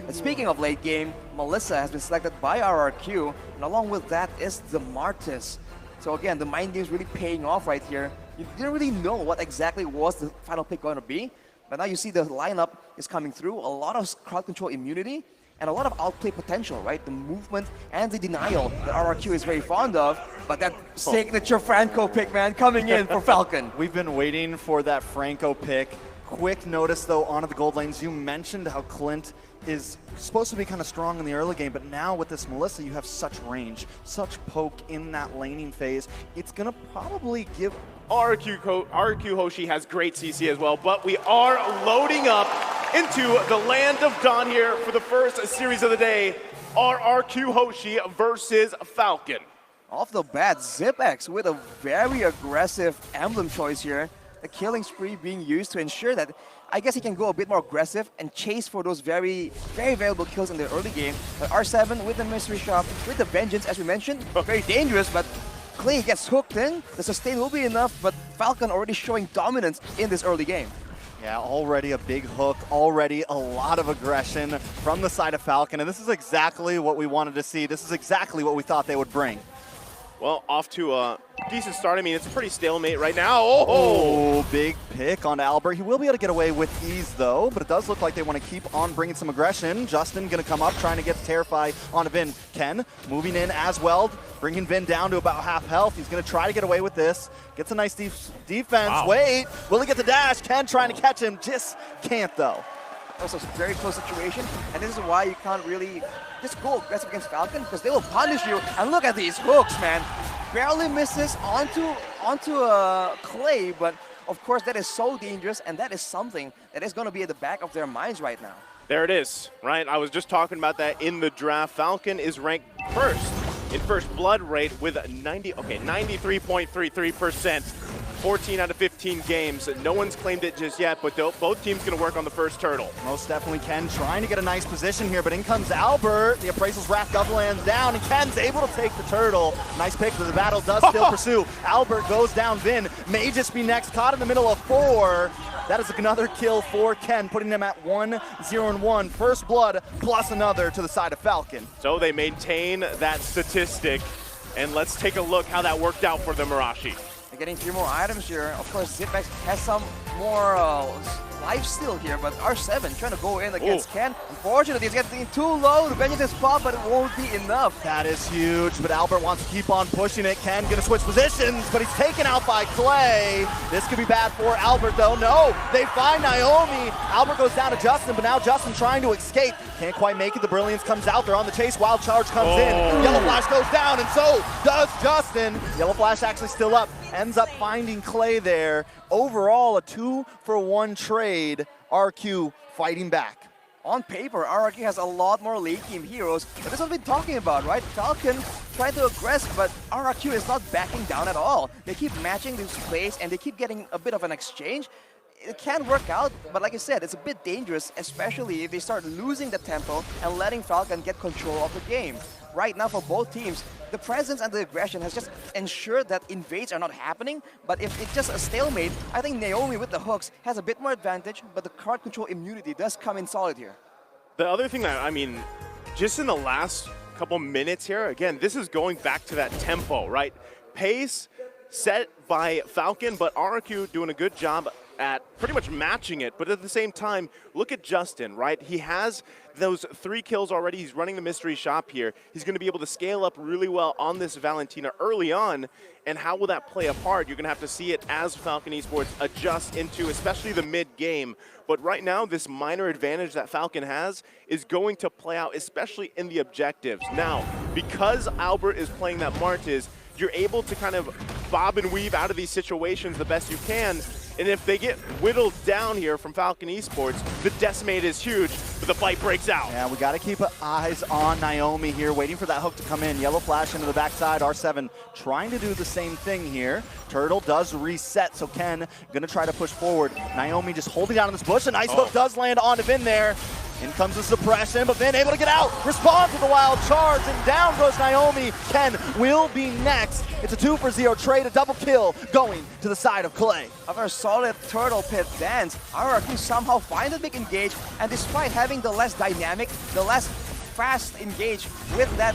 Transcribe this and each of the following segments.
And speaking of late game, Melissa has been selected by RRQ, and along with that is the Martis. So again, the mind game is really paying off right here. You didn't really know what exactly was the final pick going to be, but now you see the lineup is coming through. A lot of crowd control immunity, and a lot of outplay potential, right? The movement and the denial that RRQ is very fond of, but that signature Franco pick, man, coming in for Falcon. We've been waiting for that Franco pick. Quick notice, though, onto the gold lanes. You mentioned how Clint is supposed to be kind of strong in the early game, but now with this Melissa, you have such range, such poke in that laning phase. It's going to probably give... RRQ Hoshi has great CC as well, but we are loading up into the land of Dawn here for the first series of the day. RRQ Hoshi versus Falcon. Off the bat, ZipX with a very aggressive emblem choice here. The killing spree being used to ensure that I guess he can go a bit more aggressive and chase for those very valuable kills in the early game. But R7 with the mystery shop, with the vengeance, as we mentioned, very dangerous, but Clay gets hooked in. The sustain will be enough, but Falcon already showing dominance in this early game. Yeah, already a big hook, already a lot of aggression from the side of Falcon, and this is exactly what we wanted to see. This is exactly what we thought they would bring. Well, off to a decent start. I mean, it's a pretty stalemate right now. Oh, big pick on Albert. He will be able to get away with ease, though, but it does look like they want to keep on bringing some aggression. Justin going to come up, trying to get the Terrify onto Vin. Ken moving in as well, bringing Vin down to about half health. He's going to try to get away with this. Gets a nice defense. Wow. Wait, will he get the dash? Ken trying to catch him, just can't, though. Also, it's a very close situation, and this is why you can't really just go aggressive against Falcon, because they will punish you. And look at these hooks, man. Barely misses onto Clay, but of course that is so dangerous, and that is something that is going to be at the back of their minds right now. There it is, right? I was just talking about that in the draft. Falcon is ranked first in first blood rate with 93.33%. 14 out of 15 games. No one's claimed it just yet, but both teams going to work on the first turtle. Most definitely Ken trying to get a nice position here, but in comes Albert. The Appraisal's Wrath lands down, and Ken's able to take the turtle. Nice pick, but the battle does still pursue. Albert goes down. Vin may just be next, caught in the middle of 4. That is another kill for Ken, putting them at 1-0-1. First blood plus another to the side of Falcon. So they maintain that statistic, and let's take a look how that worked out for the Marashi. They're getting 3 more items here. Of course, ZipX has some more life steal here, but R7 trying to go in against Ken. Unfortunately, he's getting too low to vengeance his spot, but it won't be enough. That is huge, but Albert wants to keep on pushing it. Ken gonna switch positions, but he's taken out by Clay. This could be bad for Albert, though. No, they find Naomi. Albert goes down to Justin, but now Justin trying to escape. Can't quite make it. The Brilliance comes out. They're on the chase. Wild Charge comes in. Yellow Flash goes down, and so does Justin. Yellow Flash actually still up. Ends up finding Clay there. Overall, a 2-for-1 trade. RQ fighting back. On paper, RRQ has a lot more late game heroes, but this is what we've been talking about, right? Falcon trying to aggress, but RRQ is not backing down at all. They keep matching these plays, and they keep getting a bit of an exchange. It can work out, but like I said, it's a bit dangerous, especially if they start losing the tempo and letting Falcon get control of the game. Right now for both teams, the presence and the aggression has just ensured that invades are not happening, but if it's just a stalemate, I think Naomi with the hooks has a bit more advantage, but the card control immunity does come in solid here. The other thing that, I mean, just in the last couple minutes here, again, this is going back to that tempo, right? Pace set by Falcon, but RRQ doing a good job at pretty much matching it, but at the same time, look at Justin, right? He has those 3 kills already. He's running the mystery shop here. He's going to be able to scale up really well on this Valentina early on, and how will that play a part? You're going to have to see it as Falcon Esports adjust into especially the mid-game. But right now, this minor advantage that Falcon has is going to play out, especially in the objectives. Now, because Albert is playing that Martis, you're able to kind of bob and weave out of these situations the best you can. And if they get whittled down here from Falcon Esports, the decimate is huge, but the fight breaks out. Yeah, we got to keep eyes on Naomi here, waiting for that hook to come in. Yellow Flash into the backside. R7 trying to do the same thing here. Turtle does reset, so Ken going to try to push forward. Naomi just holding down in this bush. A nice hook does land onto Vin there. In comes the suppression, but Vin able to get out, responds with the wild charge, and down goes Naomi. Ken will be next. It's a 2-for-0 trade, a double kill going to the side of Clay. After a solid turtle pit dance, RRQ somehow find a big engage, and despite having the less dynamic, the less fast engage with that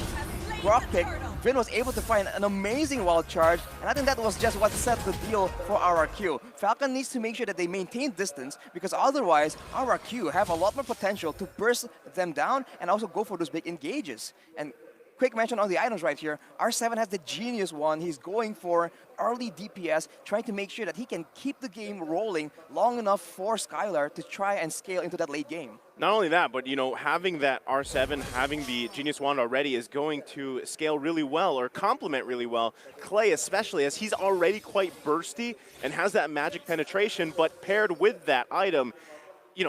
rock pick, Vin was able to find an amazing wild charge, and I think that was just what set the deal for RRQ. Falcon needs to make sure that they maintain distance, because otherwise RRQ have a lot more potential to burst them down and also go for those big engages. And quick mention on the items right here, R7 has the genius one. He's going for early DPS, trying to make sure that he can keep the game rolling long enough for Skylar to try and scale into that late game. Not only that, but having that R7, having the Genius Wand already is going to scale really well, or complement really well. Clay especially, as he's already quite bursty and has that magic penetration, but paired with that item,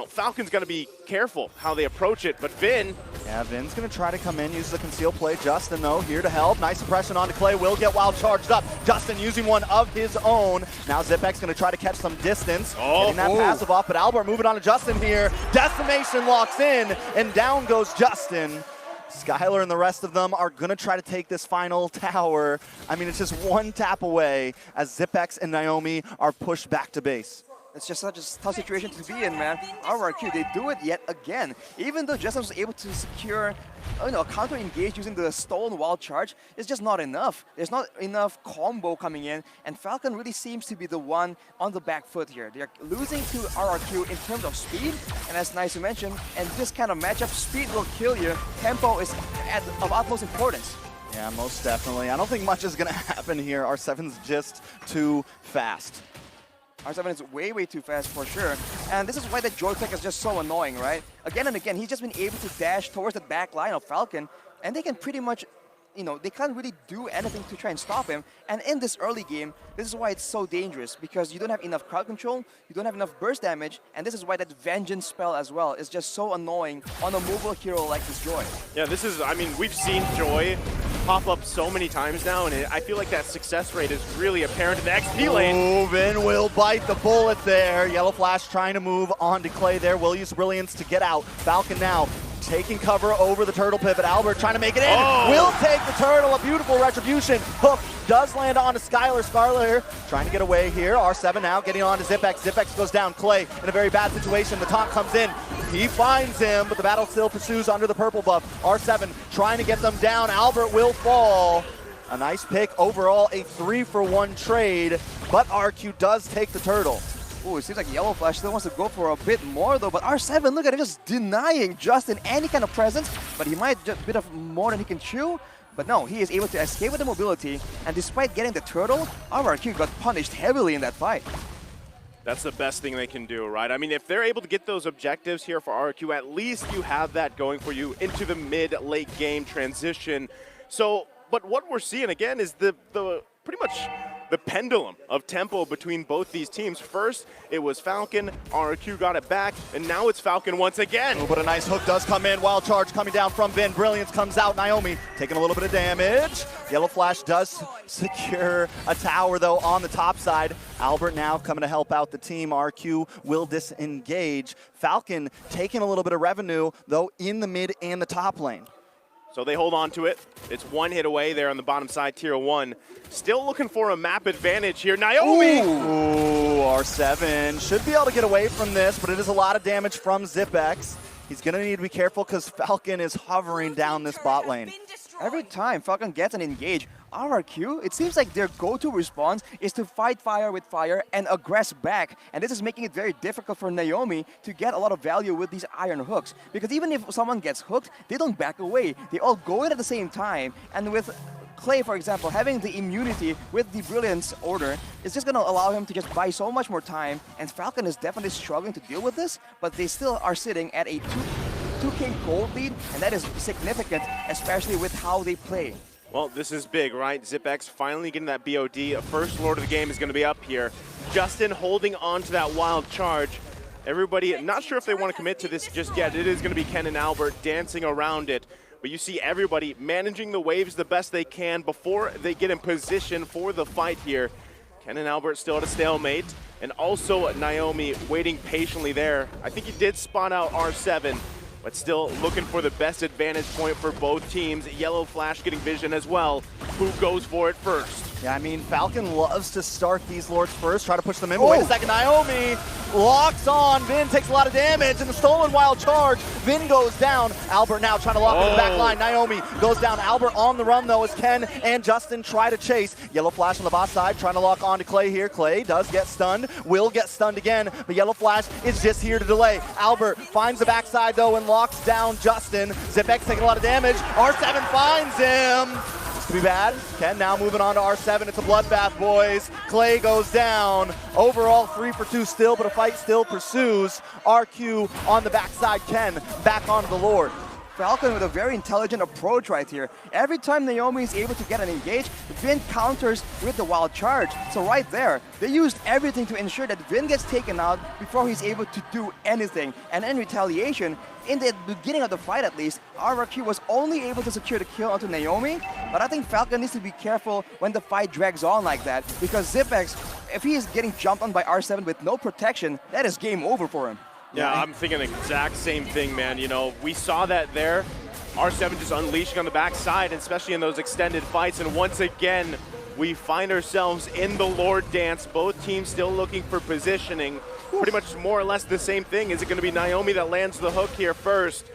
Falcon's going to be careful how they approach it, but Vin... Yeah, Vin's going to try to come in, use the conceal play. Justin, though, here to help. Nice suppression onto Clay, will get wild charged up. Justin using one of his own. Now Zipx going to try to catch some distance. Getting that passive off, but Albert moving on to Justin here. Decimation locks in, and down goes Justin. Skylar and the rest of them are going to try to take this final tower. I mean, it's just one tap away as Zipx and Naomi are pushed back to base. It's just such a tough situation to be in, man. RRQ, they do it yet again. Even though Justin was able to secure a counter engage using the stolen wild charge, it's just not enough. There's not enough combo coming in, and Falcon really seems to be the one on the back foot here. They're losing to RRQ in terms of speed, and that's nice to mention. And this kind of matchup, speed will kill you. Tempo is of utmost importance. Yeah, most definitely. I don't think much is going to happen here. R7's just too fast. R7 is way, way too fast for sure. And this is why the joystick is just so annoying, right? Again and again, he's just been able to dash towards the back line of Falcon, and they can pretty much, they can't really do anything to try and stop him. And in this early game, this is why it's so dangerous, because you don't have enough crowd control, you don't have enough burst damage, and this is why that Vengeance spell as well is just so annoying on a mobile hero like this Joy. Yeah, we've seen Joy pop up so many times now, and I feel like that success rate is really apparent in the XP lane. Vin will bite the bullet there. Yellow Flash trying to move on to Clay there. Will use Brilliance to get out. Falcon now taking cover over the turtle pivot. Albert trying to make it in. Will take the turtle. A beautiful retribution. Hook does land onto Skylar. Skylar trying to get away here. R7 now getting on to Zipx. Zipx goes down. Clay in a very bad situation. The taunt comes in. He finds him, but the battle still pursues under the purple buff. R7 trying to get them down. Albert will fall. A nice pick. Overall, a 3-for-1 trade, but RQ does take the turtle. Oh, it seems like Yellow Flash still wants to go for a bit more though, but R7, look at him just denying Justin any kind of presence, but he might just a bit of more than he can chew. But no, he is able to escape with the mobility, and despite getting the turtle, RRQ got punished heavily in that fight. That's the best thing they can do, right? I mean, if they're able to get those objectives here for RRQ, at least you have that going for you into the mid-late game transition. So, but what we're seeing again is the pretty much the pendulum of tempo between both these teams. First, it was Falcon, RRQ got it back, and now it's Falcon once again. Oh, but a nice hook does come in. Wild charge coming down from Vin. Brilliance comes out. Naomi taking a little bit of damage. Yellow Flash does secure a tower, though, on the top side. Albert now coming to help out the team. RQ will disengage. Falcon taking a little bit of revenue, though, in the mid and the top lane. So they hold on to it. It's one hit away there on the bottom side, tier 1. Still looking for a map advantage here. Naomi! Ooh, R7 should be able to get away from this, but it is a lot of damage from Zipx. He's going to need to be careful because Falcon is hovering down this bot lane. Every time Falcon gets an engage, RRQ, it seems like their go-to response is to fight fire with fire and aggress back. And this is making it very difficult for Naomi to get a lot of value with these iron hooks. Because even if someone gets hooked, they don't back away. They all go in at the same time. And with Clay, for example, having the immunity with the Brilliance order is just going to allow him to just buy so much more time. And Falcon is definitely struggling to deal with this, but they still are sitting at a 2K gold lead, and that is significant, especially with how they play. Well, this is big, right? Zipx finally getting that BOD. First Lord of the game is going to be up here. Justin holding on to that wild charge. Everybody, not sure if they want to commit to this just yet. It is going to be Ken and Albert dancing around it. But you see everybody managing the waves the best they can before they get in position for the fight here. Ken and Albert still at a stalemate. And also Naomi waiting patiently there. I think he did spot out R7. but still looking for the best advantage point for both teams. Yellow Flash getting vision as well. Who goes for it first? Yeah, I mean, Falcon loves to start these Lords first, try to push them in, but wait a second, Naomi locks on, Vin takes a lot of damage, and the stolen wild charge, Vin goes down, Albert now trying to lock in the back line, Naomi goes down, Albert on the run though as Ken and Justin try to chase, Yellow Flash on the bot side, trying to lock on to Clay here, Clay does get stunned, will get stunned again, but Yellow Flash is just here to delay, Albert finds the backside though and locks down Justin, Zipex taking a lot of damage, R7 finds him, be bad. Ken now moving on to R7. It's a bloodbath, boys. Clay goes down. Overall 3 for 2 still, but a fight still pursues. RQ on the backside. Ken back onto the Lord. Falcon with a very intelligent approach right here. Every time Naomi is able to get an engage, Vin counters with the wild charge. So right there, they used everything to ensure that Vin gets taken out before he's able to do anything. And in retaliation, in the beginning of the fight at least, RRQ was only able to secure the kill onto Naomi, but I think Falcon needs to be careful when the fight drags on like that, because Zipex, if he is getting jumped on by R7 with no protection, that is game over for him. Yeah, I'm thinking the exact same thing, man. You know, we saw that there. R7 just unleashing on the backside, especially in those extended fights. And once again, we find ourselves in the Lord dance. Both teams still looking for positioning. Pretty much more or less the same thing. Is it going to be Naomi that lands the hook here first?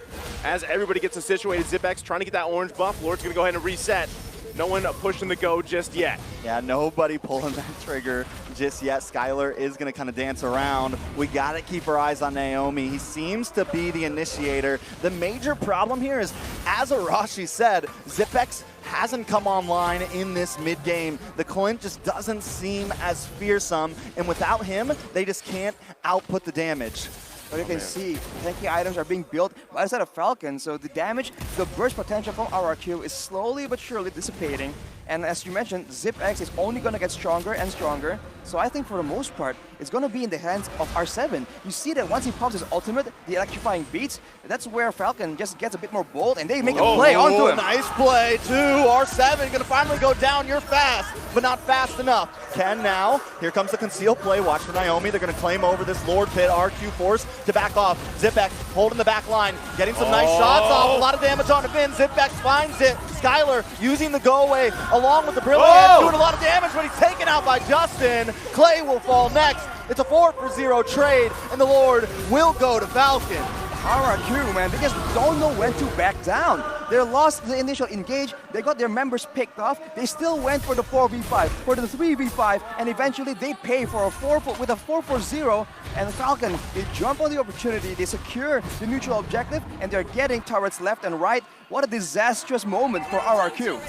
As everybody gets situated, Zipex trying to get that orange buff. Lord's going to go ahead and reset. No one pushing the go just yet. Yeah, nobody pulling that trigger just yet. Skylar is going to kind of dance around. We got to keep our eyes on Naomi. He seems to be the initiator. The major problem here is, as Arashi said, Zipex hasn't come online in this mid-game. The Clint just doesn't seem as fearsome, and without him, they just can't output the damage. But you can see, tanky items are being built by the side of Falcon, so the damage, the burst potential from RRQ is slowly but surely dissipating. And as you mentioned, Zipex is only going to get stronger and stronger. So I think for the most part, it's going to be in the hands of R7. You see that once he pops his ultimate, the electrifying beats, that's where Falcon just gets a bit more bold and they make a play onto him. Nice play too. R7 going to finally go down. You're fast, but not fast enough. Ken now, here comes the concealed play. Watch for Naomi. They're going to claim over this Lord Pit. RQ force to back off. Zipex holding the back line, getting some nice shots off. A lot of damage on the Vin. Zipex finds it. Skylar using the go away along with the Brilliant, doing a lot of damage, but he's taken out by Justin. Clay will fall next. It's a 4 for 0 trade, and the Lord will go to Falcon. RRQ, man, they just don't know when to back down. They lost the initial engage, they got their members picked off, they still went for the 4v5, for the 3v5, and eventually they pay for a 4 for 0, and Falcon, they jump on the opportunity, they secure the neutral objective, and they're getting turrets left and right. What a disastrous moment for RRQ.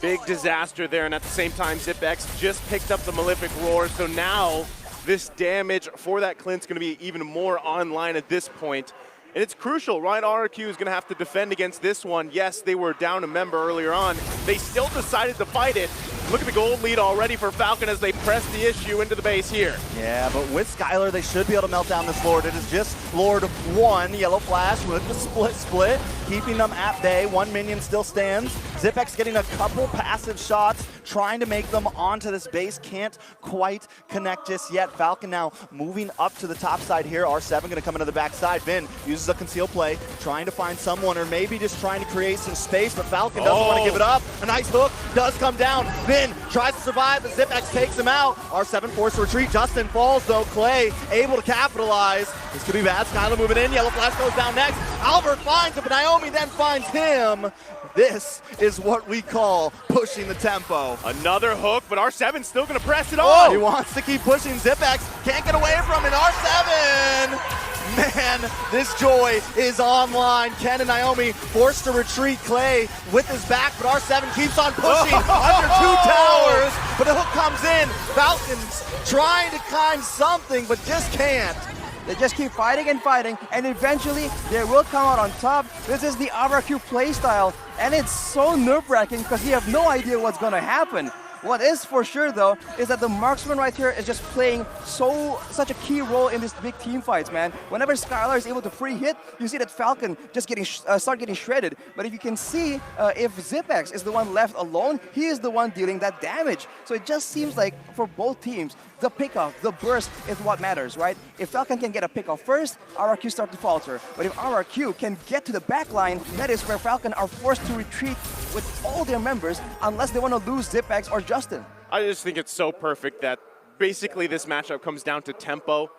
Big disaster there, and at the same time, Zipex just picked up the Malefic Roar, so now this damage for that Clint's going to be even more online at this point. And it's crucial, right? RRQ is going to have to defend against this one. Yes, they were down a member earlier on. They still decided to fight it. Look at the gold lead already for Falcon as they press the issue into the base here. Yeah, but with Skylar, they should be able to melt down this Lord. It is just Lord 1, Yellow Flash with the split, keeping them at bay. One minion still stands. Zipex getting a couple passive shots, trying to make them onto this base. Can't quite connect just yet. Falcon now moving up to the top side here. R7 going to come into the backside. Vin uses a conceal play, trying to find someone, or maybe just trying to create some space, but Falcon doesn't want to give it up. A nice hook does come down. Vin tries to survive, but Zipex takes him out. R7 forced to retreat. Justin falls though. Clay able to capitalize. This could be bad. Skylar moving in. Yellow Flash goes down next. Albert finds it, but Naomi then finds him. This is what we call pushing the tempo. Another hook, but R7's still going to press it on. He wants to keep pushing. Zipex can't get away from it. R7! Man, this joy is online. Ken and Naomi forced to retreat. Clay with his back, but R7 keeps on pushing under 2 towers. But the hook comes in. Falcons trying to climb something, but just can't. They just keep fighting and fighting, and eventually they will come out on top. This is the RRQ playstyle, and it's so nerve-wracking because you have no idea what's going to happen. What is for sure though is that the marksman right here is just playing such a key role in these big team fights, man. Whenever Skylar is able to free hit, you see that Fcon just start getting shredded. But if you can see, if Zipex is the one left alone, he is the one dealing that damage. So it just seems like for both teams, the pickoff, the burst is what matters, right? If Fcon can get a pickoff first, RRQ start to falter. But if RRQ can get to the back line, that is where Fcon are forced to retreat with all their members unless they want to lose Zipex or Justin. I just think it's so perfect that basically this matchup comes down to tempo,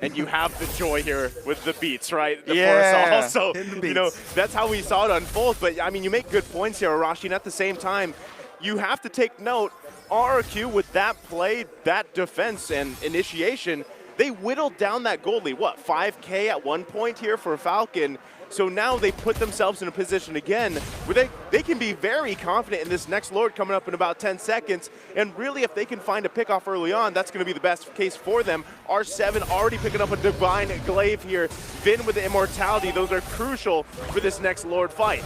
and you have the joy here with the beats, right? Also, you know, that's how we saw it unfold. But I mean, you make good points here, Arashi, and at the same time, you have to take note, RRQ with that play, that defense and initiation, they whittled down that gold lead. What, 5K at one point here for Fcon? So now they put themselves in a position again where they can be very confident in this next Lord coming up in about 10 seconds. And really, if they can find a pickoff early on, that's going to be the best case for them. R7 already picking up a Divine Glaive here. Vin with the Immortality. Those are crucial for this next Lord fight.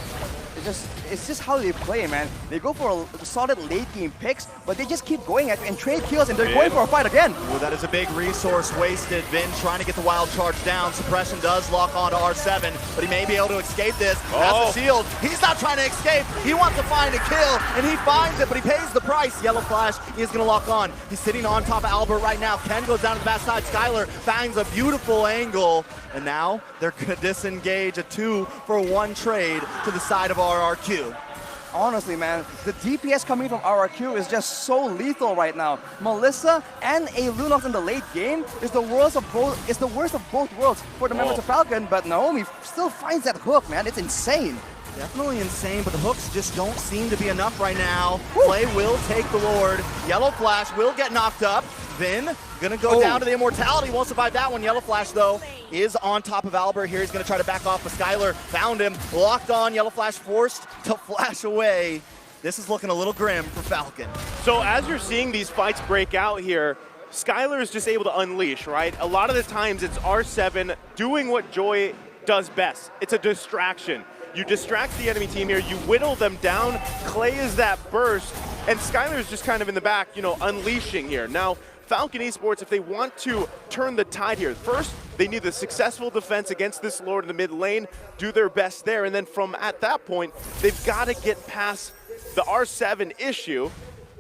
It's just how they play, man. They go for a solid late game picks, but they just keep going at you and trade kills, and they're going for a fight again. Well, that is a big resource wasted. Vin trying to get the wild charge down. Suppression does lock onto R7, but he may be able to escape this. Has the shield. He's not trying to escape. He wants to find a kill, and he finds it, but he pays the price. Yellow Flash is going to lock on. He's sitting on top of Albert right now. Ken goes down to the backside. Skylar finds a beautiful angle, and now they're going to disengage a 2-for-1 trade to the side of RRQ. Honestly, man, the DPS coming from RRQ is just so lethal right now. Melissa and a Lunox in the late game is the worst of both worlds for the members of Fcon, but Naomi still finds that hook, man. It's insane. Definitely insane, but the hooks just don't seem to be enough right now. Play will take the Lord. Yellow Flash will get knocked up. Vin gonna go down to the Immortality. Won't survive that one. Yellow Flash, though, is on top of Albert here. He's gonna try to back off, but Skylar found him. Locked on. Yellow Flash forced to flash away. This is looking a little grim for Fcon. So as you're seeing these fights break out here, Skylar is just able to unleash, right? A lot of the times it's R7 doing what Joy does best. It's a distraction. You distract the enemy team here, you whittle them down, Clay is that burst, and Skylar's just kind of in the back, you know, unleashing here. Now, Fcon Esports, if they want to turn the tide here, first, they need the successful defense against this Lord in the mid lane, do their best there, and then from at that point, they've got to get past the R7 issue,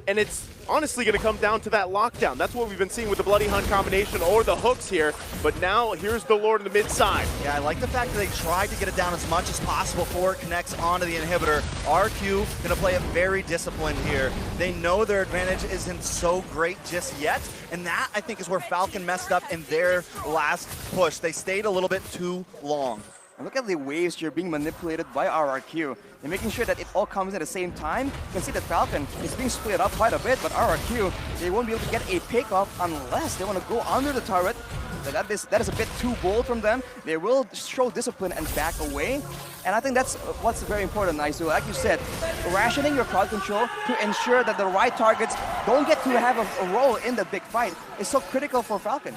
and it's honestly going to come down to that lockdown. That's what we've been seeing with the Bloody Hunt combination or the hooks here, but now here's the Lord in the mid side. Yeah, I like the fact that they tried to get it down as much as possible before it connects onto the inhibitor. RQ going to play it very disciplined here. They know their advantage isn't so great just yet, and that, I think, is where Fcon messed up in their last push. They stayed a little bit too long. And look at the waves here being manipulated by RRQ. They're making sure that it all comes at the same time. You can see that Fcon is being split up quite a bit, but RRQ, they won't be able to get a pick-off unless they want to go under the turret. That is a bit too bold from them. They will show discipline and back away. And I think that's what's very important, Aizu. Like you said, rationing your crowd control to ensure that the right targets don't get to have a role in the big fight is so critical for Fcon.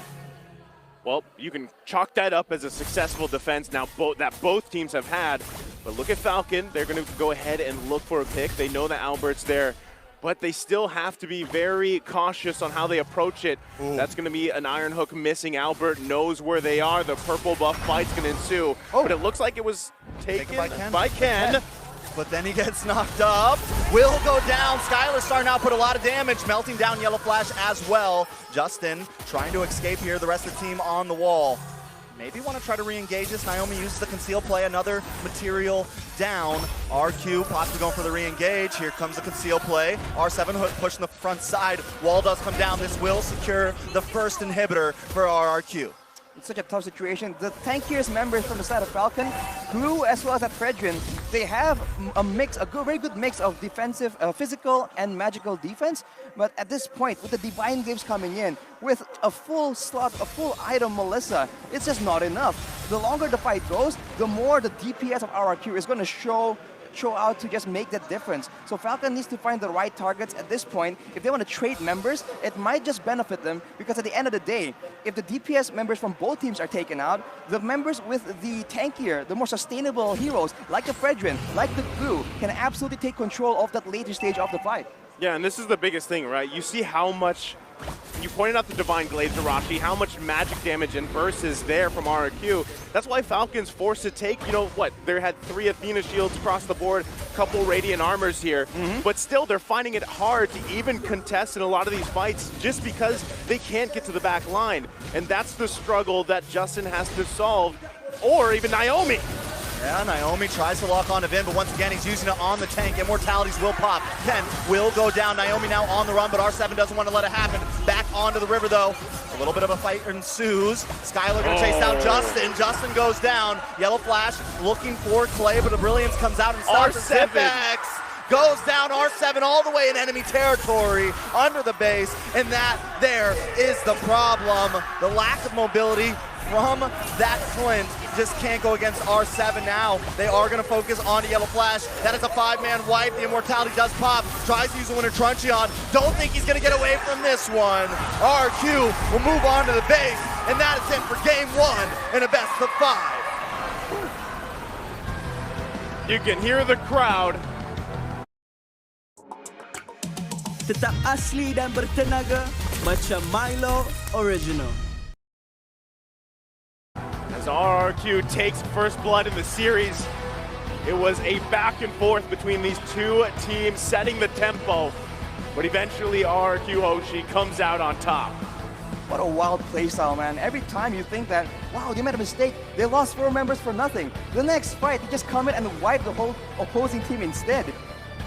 Well, you can chalk that up as a successful defense now that both teams have had. But look at Fcon. They're going to go ahead and look for a pick. They know that Albert's there, but they still have to be very cautious on how they approach it. Ooh. That's going to be an Iron Hook missing. Albert knows where they are. The purple buff fight's going to ensue. But it looks like it was taken by Ken. But then he gets knocked up. Will go down. Skylar starting to output a lot of damage, melting down Yellow Flash as well. Justin trying to escape here. The rest of the team on the wall. Maybe want to try to re-engage this. Naomi uses the conceal play. Another material down. RQ possibly going for the re-engage. Here comes the conceal play. R7 Hook pushing the front side. Wall does come down. This will secure the first inhibitor for RRQ. It's such a tough situation. The tankiest members from the side of Fcon, Glue as well as at Fredrin, they have a very good mix of defensive, physical and magical defense. But at this point, with the Divine Glaives coming in, with a full slot, a full item Melissa, it's just not enough. The longer the fight goes, the more the DPS of RRQ is going to show out to just make that difference. So Fcon needs to find the right targets at this point. If they want to trade members, it might just benefit them, because at the end of the day, if the DPS members from both teams are taken out, the members with the tankier, the more sustainable heroes, like the Fredrin, like the Glue, can absolutely take control of that later stage of the fight. Yeah, and this is the biggest thing, right? You see how much, you pointed out the Divine Glaive to Rashi, how much magic damage and burst is there from RRQ. That's why Falcon's forced to take, you know what, they had 3 Athena shields across the board, couple Radiant armors here, but still they're finding it hard to even contest in a lot of these fights just because they can't get to the back line. And that's the struggle that Justin has to solve, or even Naomi. Yeah, Naomi tries to lock onto Vin, but once again, he's using it on the tank. Immortalities will pop. Ken will go down. Naomi now on the run, but R7 doesn't want to let it happen. Back onto the river, though. A little bit of a fight ensues. Skylar gonna chase out Justin. Justin goes down. Yellow Flash looking for Clay, but the Brilliance comes out and stops R7. Zipex. Goes down R7 all the way in enemy territory under the base, and that there is the problem. The lack of mobility from that Clint just can't go against R7 now. They are going to focus on Yellow Flash. That is a 5-man wipe. The Immortality does pop. Tries to use the Winter Truncheon. Don't think he's going to get away from this one. RQ will move on to the base, and that is it for game 1 in a best of 5. You can hear the crowd. Tetap asli dan bertenaga macam Milo Original. As RRQ takes first blood in the series, it was a back and forth between these two teams setting the tempo, but eventually RRQ Hoshi comes out on top. What a wild playstyle, man. Every time you think that, wow, they made a mistake, they lost 4 members for nothing. The next fight, they just come in and wipe the whole opposing team instead.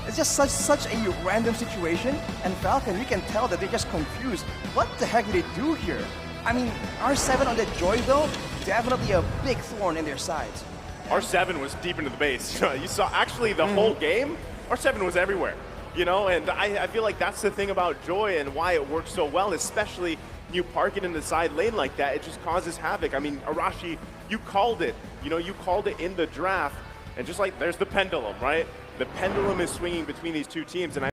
It's just such a random situation, and Falcon, you can tell that they're just confused. What the heck did they do here? I mean, R7 on that Joy, though, definitely a big thorn in their sides. R7 was deep into the base. You saw actually the whole game, R7 was everywhere, you know, and I feel like that's the thing about Joy and why it works so well, especially you park it in the side lane like that, it just causes havoc. I mean, Arashi, you called it, you know, you called it in the draft, and just like there's the pendulum, right? The pendulum is swinging between these two teams, and